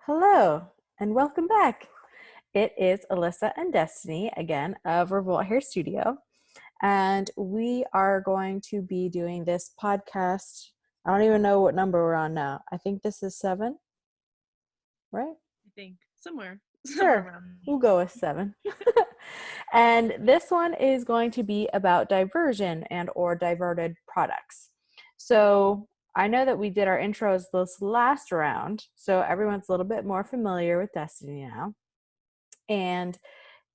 Hello and welcome back. It is Alyssa and Destiny again of Revolt Hair Studio, and we are going to be doing this podcast. I don't even know what number we're on now. I think this is 7, right? I think somewhere Sure, around. we'll go with 7. And this one is going to be about diversion and or diverted products. So I know that we did our intros this last round, so everyone's a little bit more familiar with Destiny now. And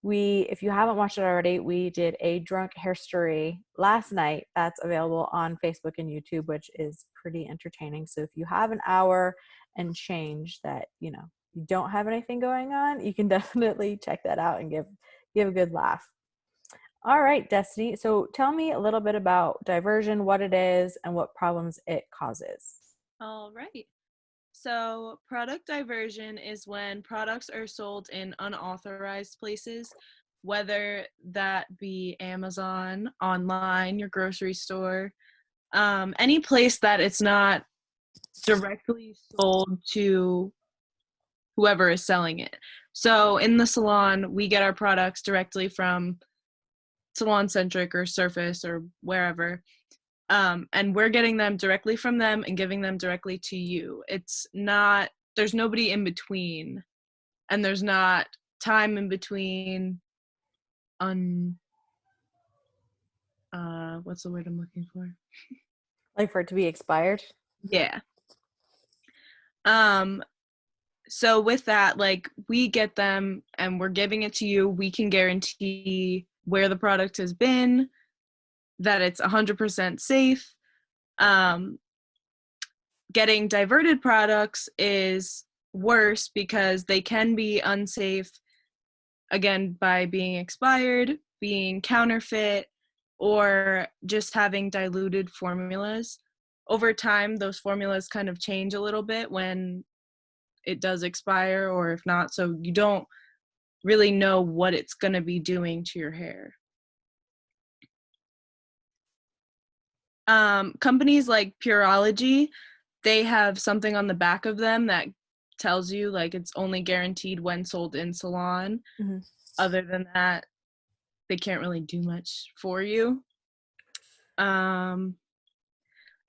if you haven't watched it already, we did a drunk hair story last night that's available on Facebook and YouTube, which is pretty entertaining. So if you have an hour and change that, you don't have anything going on, you can definitely check that out and give a good laugh. All right, Destiny. So tell me a little bit about diversion, what it is, and what problems it causes. All right. So, product diversion is when products are sold in unauthorized places, whether that be Amazon, online, your grocery store, any place that it's not directly sold to whoever is selling it. So, in the salon, we get our products directly from Salon Centric or Surface or wherever. And we're getting them directly from them and giving them directly to you. There's nobody in between, and there's not time in between what's the word I'm looking for? Like for it to be expired? Yeah. So with that, like, we get them and we're giving it to you. We can guarantee where the product has been, that it's 100% safe. Getting diverted products is worse because they can be unsafe, again, by being expired, being counterfeit, or just having diluted formulas. Over time, those formulas kind of change a little bit when it does expire, or if not, so you don't really know what it's going to be doing to your hair. Companies like Purology, they have something on the back of them that tells you like it's only guaranteed when sold in salon. Mm-hmm. Other than that, they can't really do much for you. And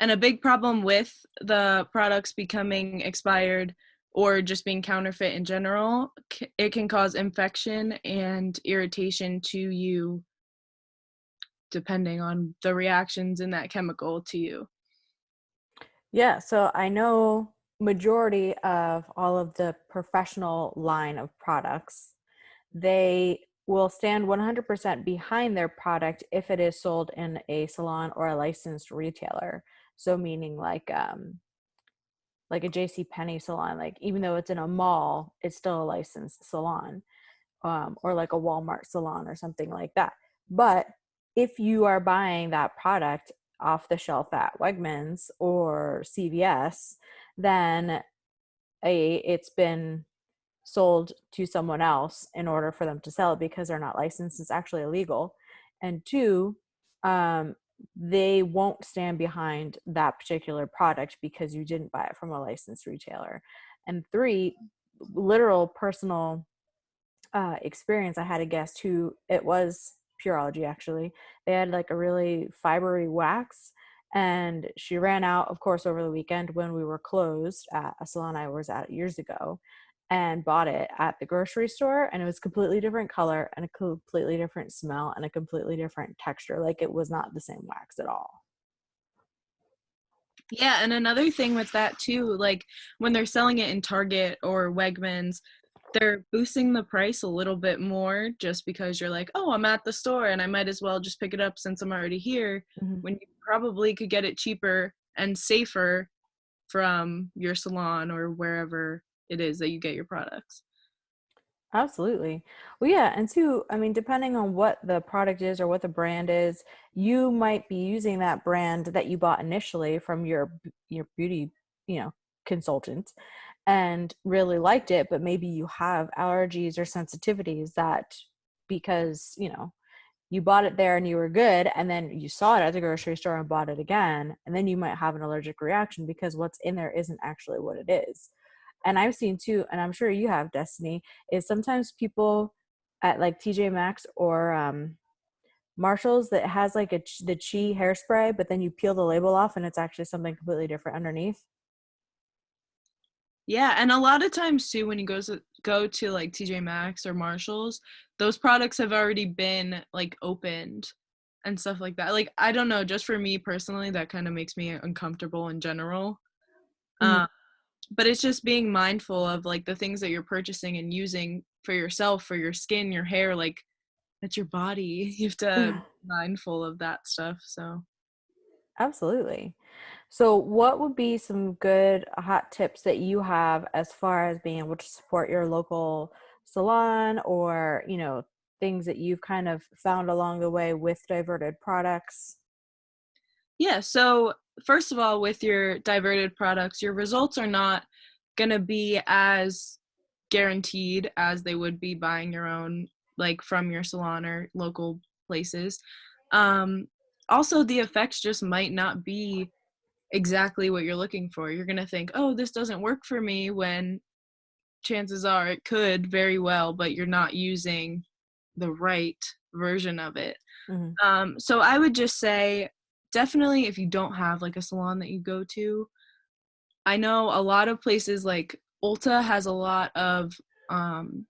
a big problem with the products becoming expired or just being counterfeit in general, it can cause infection and irritation to you depending on the reactions in that chemical to you. Yeah, so I know majority of all of the professional line of products, they will stand 100% behind their product if it is sold in a salon or a licensed retailer. So meaning like a J.C. Penney salon, like even though it's in a mall, it's still a licensed salon, or like a Walmart salon or something like that. But if you are buying that product off the shelf at Wegmans or CVS, then it's been sold to someone else in order for them to sell it because they're not licensed. It's actually illegal. And 2, um, they won't stand behind that particular product because you didn't buy it from a licensed retailer. And 3, literal personal experience. I had a guest who, it was Purology actually. They had like a really fibery wax, and she ran out, of course, over the weekend when we were closed at a salon I was at years ago, and bought it at the grocery store, and it was completely different color and a completely different smell and a completely different texture. Like it was not the same wax at all. Yeah, and another thing with that too, like when they're selling it in Target or Wegmans, they're boosting the price a little bit more just because you're like, oh, I'm at the store and I might as well just pick it up since I'm already here, Mm-hmm. when you probably could get it cheaper and safer from your salon or wherever it is that you get your products. Absolutely. Well, yeah. And 2, I mean, depending on what the product is or what the brand is, you might be using that brand that you bought initially from your beauty, consultant, and really liked it, but maybe you have allergies or sensitivities that, because, you bought it there and you were good, and then you saw it at the grocery store and bought it again, and then you might have an allergic reaction because what's in there isn't actually what it is. and I've seen too, and I'm sure you have, Destiny, is sometimes people at like TJ Maxx or Marshalls that has like the Chi hairspray, but then you peel the label off and it's actually something completely different underneath. Yeah, and a lot of times too, when you go to like TJ Maxx or Marshalls, those products have already been like opened and stuff like that. Like I don't know, just for me personally, that kind of makes me uncomfortable in general. Mhm. Um, but it's just being mindful of like the things that you're purchasing and using for yourself, for your skin, your hair, like that's your body. You have to be mindful of that stuff. So Absolutely. So, what would be some good hot tips that you have as far as being able to support your local salon or, things that you've kind of found along the way with diverted products? yeah, so first of all, with your diverted products, your results are not gonna be as guaranteed as they would be buying your own, like from your salon or local places. Um, Also, the effects just might not be exactly what you're looking for. You're gonna think, oh, this doesn't work for me, when chances are it could very well, but you're not using the right version of it. Hmm. So I would just say definitely if you don't have like a salon that you go to, I know a lot of places like Ulta has a lot of um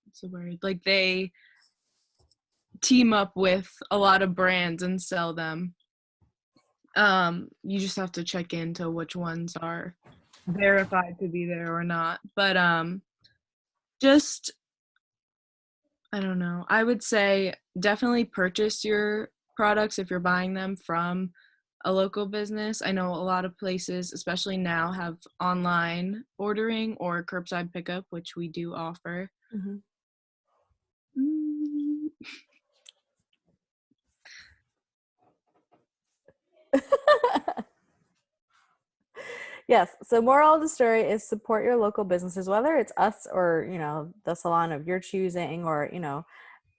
what's the word? Like they team up with a lot of brands and sell them. You just have to check into which ones are verified to be there or not. But just I don't know. I would say definitely purchase your products if you're buying them from a local business. I know a lot of places, especially now, have online ordering or curbside pickup, which we do offer. Hmm. Mm, Yes. So, moral of the story is support your local businesses, whether it's us or, the salon of your choosing, or,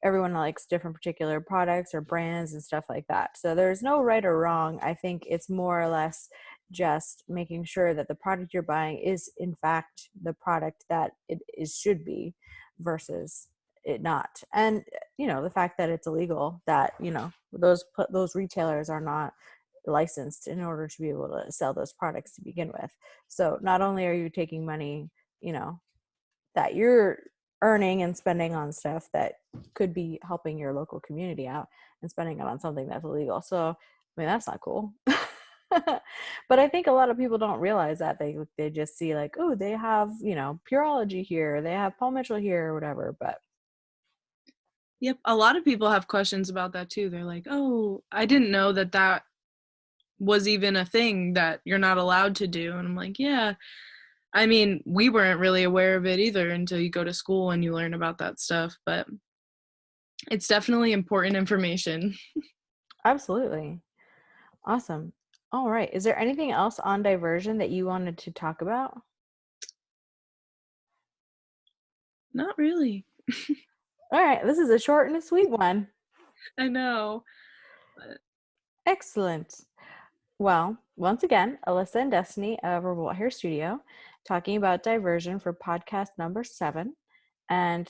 everyone likes different particular products or brands and stuff like that. So there's no right or wrong. I think it's more or less just making sure that the product you're buying is in fact the product that it is should be versus it not. And the fact that it's illegal, that those retailers are not licensed in order to be able to sell those products to begin with. So not only are you taking money, you know, that you're earning and spending on stuff that could be helping your local community out, and spending it on something that's illegal. So, I mean, that's not cool. But I think a lot of people don't realize that they just see like, oh, they have, Pureology here, they have Paul Mitchell here or whatever. But yep, a lot of people have questions about that too. They're like, "Oh, I didn't know that that was even a thing that you're not allowed to do." And I'm like, "Yeah, I mean, we weren't really aware of it either until you go to school and you learn about that stuff, but it's definitely important information." absolutely. Awesome. All right. Is there anything else on diversion that you wanted to talk about? Not really. All right. This is a short and a sweet one. I know. But Excellent. Well, once again, Alyssa and Destiny of Revolt Hair Studio talking about diversion for podcast number 7. And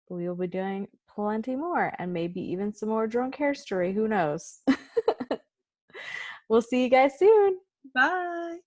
we will be doing plenty more, and maybe even some more drunk hair story. Who knows? We'll see you guys soon. bye.